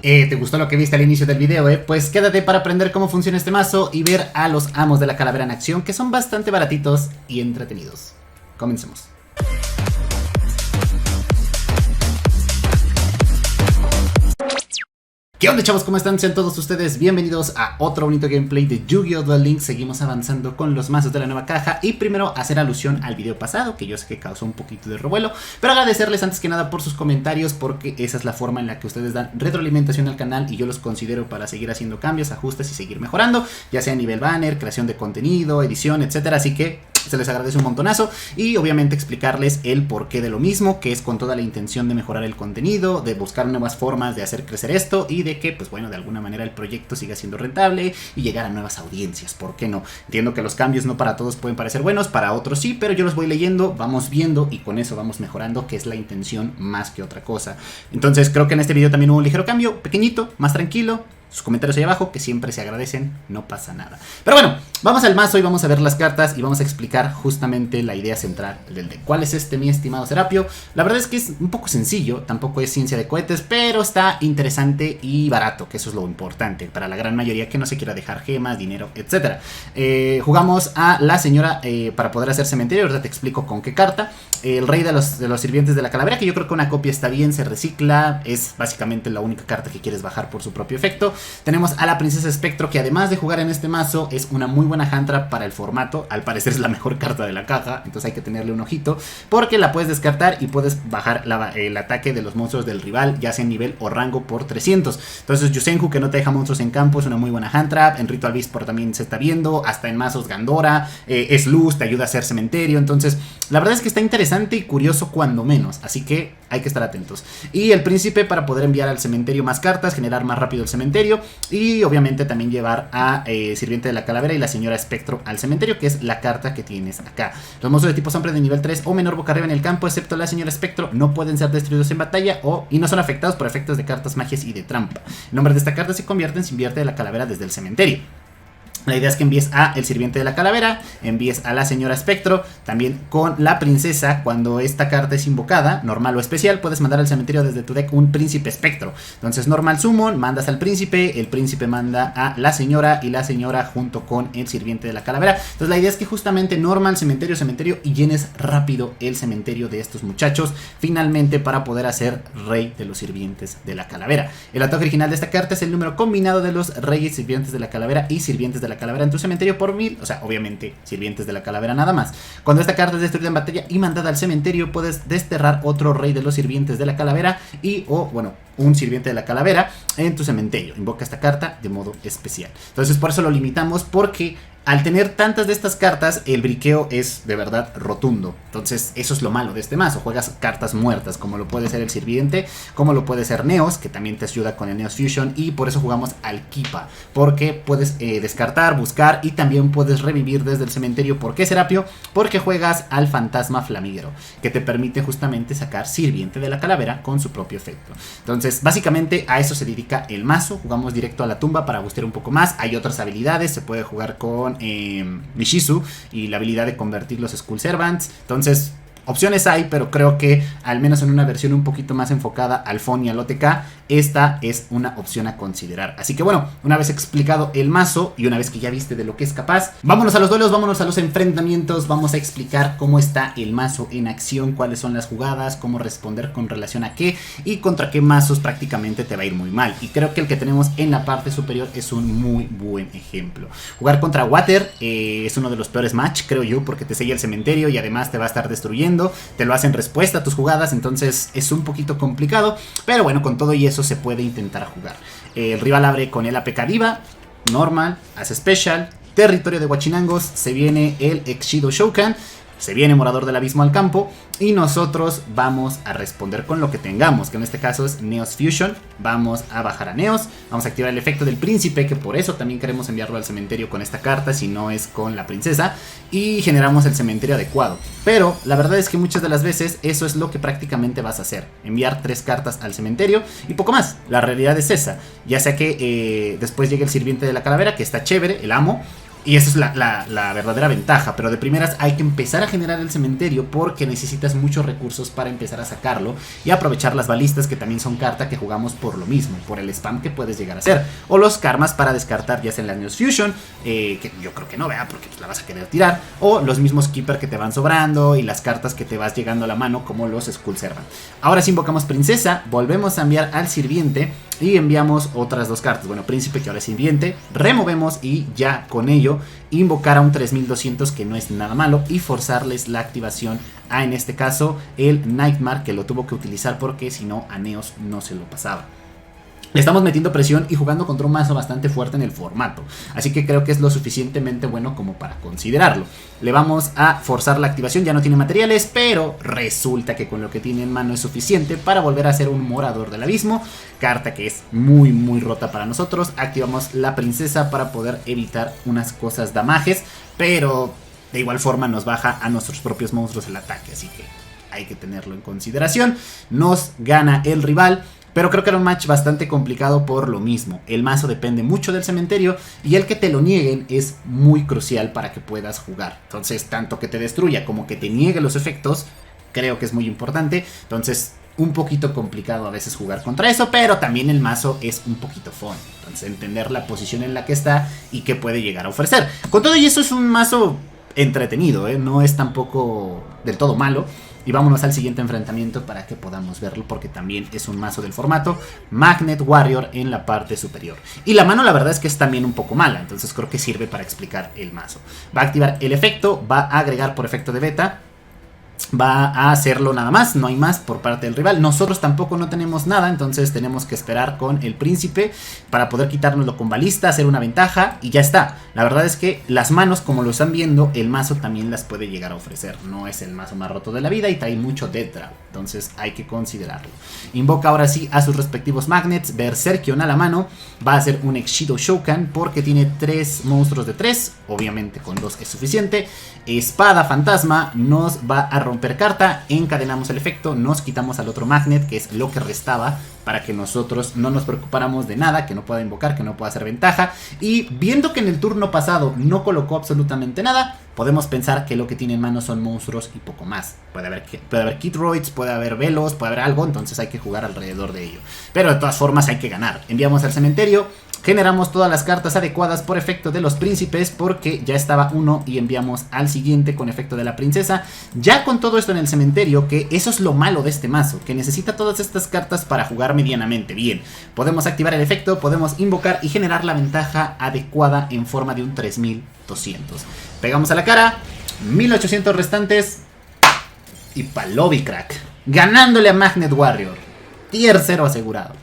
¿Te gustó lo que viste al inicio del video, Pues quédate para aprender cómo funciona este mazo y ver a los amos de la calavera en acción, que son bastante baratitos y entretenidos. Comencemos. ¿Qué onda, chavos? ¿Cómo están? Sean todos ustedes bienvenidos a otro bonito gameplay de Yu-Gi-Oh! Duel Links. Seguimos avanzando con los mazos de la nueva caja. Y primero hacer alusión al video pasado, que yo sé que causó un poquito de revuelo, pero agradecerles antes que nada por sus comentarios, porque esa es la forma en la que ustedes dan retroalimentación al canal y yo los considero para seguir haciendo cambios, ajustes y seguir mejorando, ya sea a nivel banner, creación de contenido, edición, etcétera. Así que se les agradece un montonazo y obviamente explicarles el porqué de lo mismo, que es con toda la intención de mejorar el contenido, de buscar nuevas formas de hacer crecer esto y de que, pues bueno, de alguna manera el proyecto siga siendo rentable y llegar a nuevas audiencias. ¿Por qué no? Entiendo que los cambios no para todos pueden parecer buenos, para otros sí, pero yo los voy leyendo, vamos viendo y con eso vamos mejorando, que es la intención más que otra cosa. Entonces creo que en este video también hubo un ligero cambio, pequeñito, más tranquilo. Sus comentarios ahí abajo, que siempre se agradecen, no pasa nada. Pero bueno, vamos al mazo y vamos a ver las cartas y vamos a explicar justamente la idea central del deck. ¿Cuál es este, mi estimado Serapio? La verdad es que es un poco sencillo, tampoco es ciencia de cohetes, pero está interesante y barato, que eso es lo importante para la gran mayoría que no se quiera dejar gemas, dinero, etc. Jugamos a la señora para poder hacer cementerio. Ahorita te explico con qué carta. El rey de los sirvientes de la calavera, que yo creo que una copia está bien, se recicla, es básicamente la única carta que quieres bajar por su propio efecto. Tenemos a la princesa espectro, que además de jugar en este mazo es una muy buena hand trap para el formato. Al parecer es la mejor carta de la caja, entonces hay que tenerle un ojito, porque la puedes descartar y puedes bajar el ataque de los monstruos del rival, ya sea en nivel o rango, por 300. Entonces Yusenju, que no te deja monstruos en campo, es una muy buena hand trap. En Ritual Beast también se está viendo, hasta en mazos Gandora, es luz, te ayuda a hacer cementerio. Entonces la verdad es que está interesante y curioso cuando menos, así que hay que estar atentos. Y el príncipe para poder enviar al cementerio más cartas, generar más rápido el cementerio y obviamente también llevar a Sirviente de la Calavera y la señora Espectro al cementerio, que es la carta que tienes acá. Los monstruos de tipo sombra de nivel 3 o menor boca arriba en el campo, excepto la señora Espectro, no pueden ser destruidos en batalla y no son afectados por efectos de cartas, magias y de trampa. El nombre de esta carta se convierte en Sirviente de la Calavera desde el cementerio. La idea es que envíes a el sirviente de la calavera, envíes a la señora espectro, también con la princesa. Cuando esta carta es invocada, normal o especial, puedes mandar al cementerio desde tu deck un príncipe espectro. Entonces normal summon, mandas al príncipe, el príncipe manda a la señora y la señora junto con el sirviente de la calavera. Entonces la idea es que justamente normal, cementerio, cementerio y llenes rápido el cementerio de estos muchachos, finalmente, para poder hacer rey de los sirvientes de la calavera. El ataque original de esta carta es el número combinado de los reyes, sirvientes de la calavera y sirvientes de la calavera en tu cementerio por 1000, o sea, obviamente sirvientes de la calavera nada más. Cuando esta carta es destruida en batalla y mandada al cementerio, puedes desterrar otro rey de los sirvientes de la calavera un sirviente de la calavera en tu cementerio. Invoca esta carta de modo especial. Entonces por eso lo limitamos, porque al tener tantas de estas cartas, el briqueo es de verdad rotundo. Entonces eso es lo malo de este mazo. Juegas cartas muertas, como lo puede ser el sirviente, como lo puede ser Neos, que también te ayuda con el Neos Fusion. Y por eso jugamos al Kipa, porque puedes descartar, buscar y también puedes revivir desde el cementerio. ¿Por qué, Serapio? Porque juegas al fantasma flamígero, que te permite justamente sacar sirviente de la calavera con su propio efecto. Entonces básicamente a eso se dedica el mazo. Jugamos directo a la tumba para bustear un poco más. Hay otras habilidades, se puede jugar con Mishizu y la habilidad de convertir los Skull Servants. Entonces opciones hay, pero creo que al menos en una versión un poquito más enfocada al FON y al OTK, esta es una opción a considerar. Así que bueno, una vez explicado el mazo y una vez que ya viste de lo que es capaz, vámonos a los duelos, vámonos a los enfrentamientos. Vamos a explicar cómo está el mazo en acción, cuáles son las jugadas, cómo responder con relación a qué y contra qué mazos prácticamente te va a ir muy mal. Y creo que el que tenemos en la parte superior es un muy buen ejemplo. Jugar contra Water es uno de los peores match, creo yo, porque te sella el cementerio y además te va a estar destruyendo. Te lo hace en respuesta a tus jugadas, entonces es un poquito complicado, pero bueno, con todo y eso se puede intentar jugar. El rival abre con el APK Diva, normal, hace special, territorio de Huachinangos, se viene el Exhido Shoukan, se viene Morador del Abismo al campo y nosotros vamos a responder con lo que tengamos, que en este caso es Neos Fusion. Vamos a bajar a Neos, vamos a activar el efecto del príncipe, que por eso también queremos enviarlo al cementerio con esta carta, si no es con la princesa, y generamos el cementerio adecuado. Pero la verdad es que muchas de las veces eso es lo que prácticamente vas a hacer, enviar 3 cartas al cementerio y poco más. La realidad es esa, ya sea que después llegue el sirviente de la calavera, que está chévere, el amo, Y esa es la verdadera ventaja. Pero de primeras hay que empezar a generar el cementerio porque necesitas muchos recursos para empezar a sacarlo. Y aprovechar las balistas, que también son carta que jugamos por lo mismo, por el spam que puedes llegar a hacer. O los karmas para descartar, ya sea en la Neos Fusion, que yo creo que no, vea, porque pues, la vas a querer tirar. O los mismos Keeper que te van sobrando y las cartas que te vas llegando a la mano, como los Skull Servant. Ahora sí invocamos Princesa, volvemos a enviar al Sirviente y enviamos otras dos cartas. Bueno, Príncipe, que ahora es Sirviente, removemos y ya con ello invocar a un 3200, que no es nada malo, y forzarles la activación a, en este caso, el Nightmare, que lo tuvo que utilizar porque si no a Neos no se lo pasaba. Le estamos metiendo presión y jugando contra un mazo bastante fuerte en el formato, así que creo que es lo suficientemente bueno como para considerarlo. Le vamos a forzar la activación, ya no tiene materiales, pero resulta que con lo que tiene en mano es suficiente para volver a ser un Morador del Abismo, carta que es muy muy rota para nosotros. Activamos la Princesa para poder evitar unas cosas damages, pero de igual forma nos baja a nuestros propios monstruos el ataque, así que hay que tenerlo en consideración. Nos gana el rival, pero creo que era un match bastante complicado por lo mismo. El mazo depende mucho del cementerio y el que te lo nieguen es muy crucial para que puedas jugar. Entonces, tanto que te destruya como que te niegue los efectos, creo que es muy importante. Entonces, un poquito complicado a veces jugar contra eso, pero también el mazo es un poquito fun. Entonces, entender la posición en la que está y qué puede llegar a ofrecer. Con todo y eso es un mazo entretenido, no es tampoco del todo malo. Y vámonos al siguiente enfrentamiento para que podamos verlo, porque también es un mazo del formato. Magnet Warrior en la parte superior. Y la mano la verdad es que es también un poco mala, entonces creo que sirve para explicar el mazo. Va a activar el efecto, va a agregar por efecto de beta, va a hacerlo nada más, no hay más por parte del rival. Nosotros tampoco no tenemos nada, entonces tenemos que esperar con el príncipe para poder quitárnoslo con balista, hacer una ventaja y ya está. La verdad es que las manos, como lo están viendo, el mazo también las puede llegar a ofrecer. No es el mazo más roto de la vida y trae mucho death draw, entonces hay que considerarlo. Invoca ahora sí a sus respectivos magnets. Berserkion a la mano, va a hacer un Exido Shokan porque tiene 3 monstruos de 3, obviamente con 2 es suficiente. Espada fantasma nos va a romper carta, encadenamos el efecto, nos quitamos al otro magnet, que es lo que restaba, para que nosotros no nos preocupáramos de nada, que no pueda invocar, que no pueda hacer ventaja. Y viendo que en el turno pasado no colocó absolutamente nada, podemos pensar que lo que tiene en mano son monstruos y poco más. Puede haber Kidroids, puede haber Velos, puede haber algo, entonces hay que jugar alrededor de ello. Pero de todas formas hay que ganar. Enviamos al cementerio, generamos todas las cartas adecuadas por efecto de los príncipes, porque ya estaba uno, y enviamos al siguiente con efecto de la princesa. Ya con todo esto en el cementerio, que eso es lo malo de este mazo, que necesita todas estas cartas para jugar medianamente bien. Podemos activar el efecto, podemos invocar y generar la ventaja adecuada en forma de un 3200. Pegamos a la cara, 1800 restantes y palobi crack, ganándole a Magnet Warrior. Tier 0 asegurado.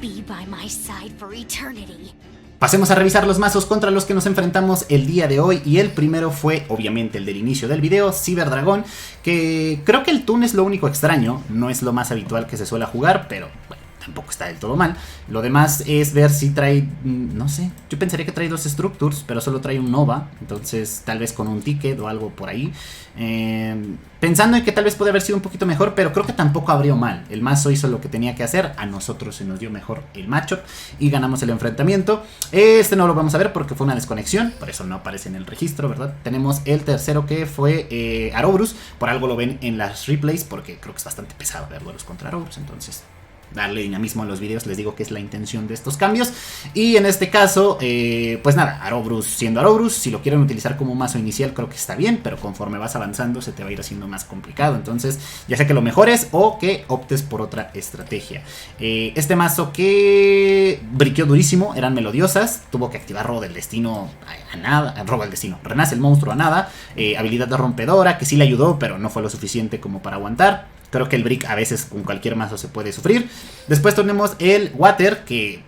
be by my side for eternity. Pasemos a revisar los mazos contra los que nos enfrentamos el día de hoy, y el primero fue obviamente el del inicio del video, Cyberdragón, que creo que el Toon es lo único extraño, no es lo más habitual que se suele jugar, pero bueno, tampoco está del todo mal. Lo demás es ver si trae, no sé, yo pensaría que trae 2 Structures, pero solo trae un Nova, entonces tal vez con un ticket o algo por ahí. Pensando en que tal vez puede haber sido un poquito mejor, pero creo que tampoco abrió mal. El mazo hizo lo que tenía que hacer, a nosotros se nos dio mejor el matchup y ganamos el enfrentamiento. Este no lo vamos a ver porque fue una desconexión, por eso no aparece en el registro, ¿verdad? Tenemos el tercero que fue Arobrus, por algo lo ven en las replays porque creo que es bastante pesado ver duelos contra Arobrus, entonces darle dinamismo a los videos, les digo que es la intención de estos cambios. Y en este caso, pues nada, Arobrus siendo Arobrus, si lo quieren utilizar como mazo inicial creo que está bien, pero conforme vas avanzando se te va a ir haciendo más complicado, entonces ya sea que lo mejores o que optes por otra estrategia. Este mazo que briqueó durísimo, eran melodiosas, tuvo que activar Robo del Destino a nada, Robo del Destino, Renace el Monstruo a nada, habilidad de rompedora que sí le ayudó, pero no fue lo suficiente como para aguantar. Creo que el Brick a veces con cualquier mazo se puede sufrir. Después tenemos el Water, que,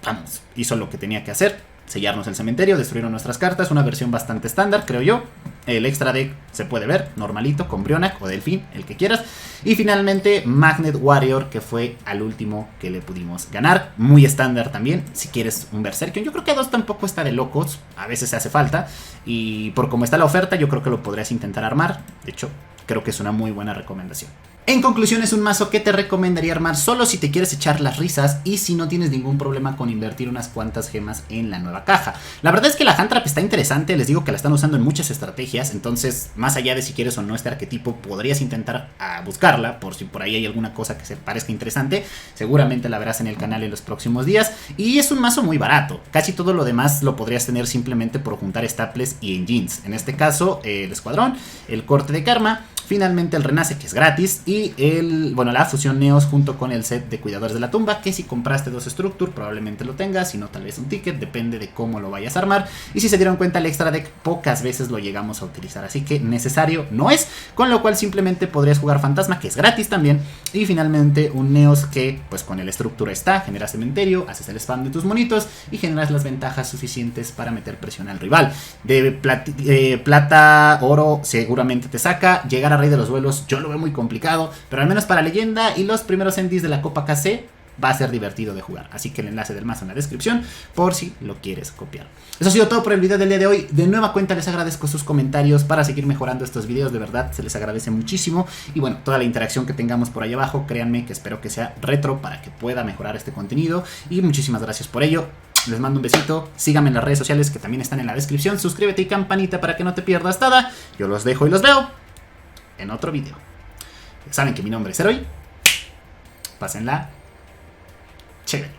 vamos, hizo lo que tenía que hacer. Sellarnos el cementerio, destruyeron nuestras cartas. Una versión bastante estándar, creo yo. El extra deck se puede ver, normalito, con Brionac o Delfín, el que quieras. Y finalmente Magnet Warrior, que fue al último que le pudimos ganar. Muy estándar también, si quieres un Berserkion. Yo creo que a 2 tampoco está de locos, a veces hace falta. Y por cómo está la oferta, yo creo que lo podrías intentar armar. De hecho, creo que es una muy buena recomendación. En conclusión, es un mazo que te recomendaría armar solo si te quieres echar las risas y si no tienes ningún problema con invertir unas cuantas gemas en la nueva caja. La verdad es que la Hand Trap está interesante, les digo que la están usando en muchas estrategias, entonces más allá de si quieres o no este arquetipo, podrías intentar buscarla por si por ahí hay alguna cosa que se parezca interesante. Seguramente la verás en el canal en los próximos días, y es un mazo muy barato. Casi todo lo demás lo podrías tener simplemente por juntar staples y engines. En este caso, el escuadrón, el corte de karma, finalmente el renace, que es gratis, y la fusión Neos junto con el set de cuidadores de la tumba, que si compraste 2 Structure probablemente lo tengas, si no tal vez un ticket, depende de cómo lo vayas a armar. Y si se dieron cuenta, el extra deck pocas veces lo llegamos a utilizar, así que necesario no es, con lo cual simplemente podrías jugar fantasma, que es gratis también, y finalmente un Neos que pues con el Structure está, generas cementerio, haces el spam de tus monitos y generas las ventajas suficientes para meter presión al rival. De plata, oro seguramente te saca. Llegar a Rey de los Duelos yo lo veo muy complicado, pero al menos para leyenda y los primeros endies de la Copa KC va a ser divertido de jugar, así que el enlace del mazo en la descripción por si lo quieres copiar. Eso ha sido todo por el video del día de hoy. De nueva cuenta les agradezco sus comentarios para seguir mejorando estos videos, de verdad se les agradece muchísimo, y bueno, toda la interacción que tengamos por ahí abajo, créanme que espero que sea retro para que pueda mejorar este contenido, y muchísimas gracias por ello. Les mando un besito, síganme en las redes sociales que también están en la descripción, suscríbete y campanita para que no te pierdas nada. Yo los dejo y los veo en otro video. Saben que mi nombre es Heroi. Pásenla chévere.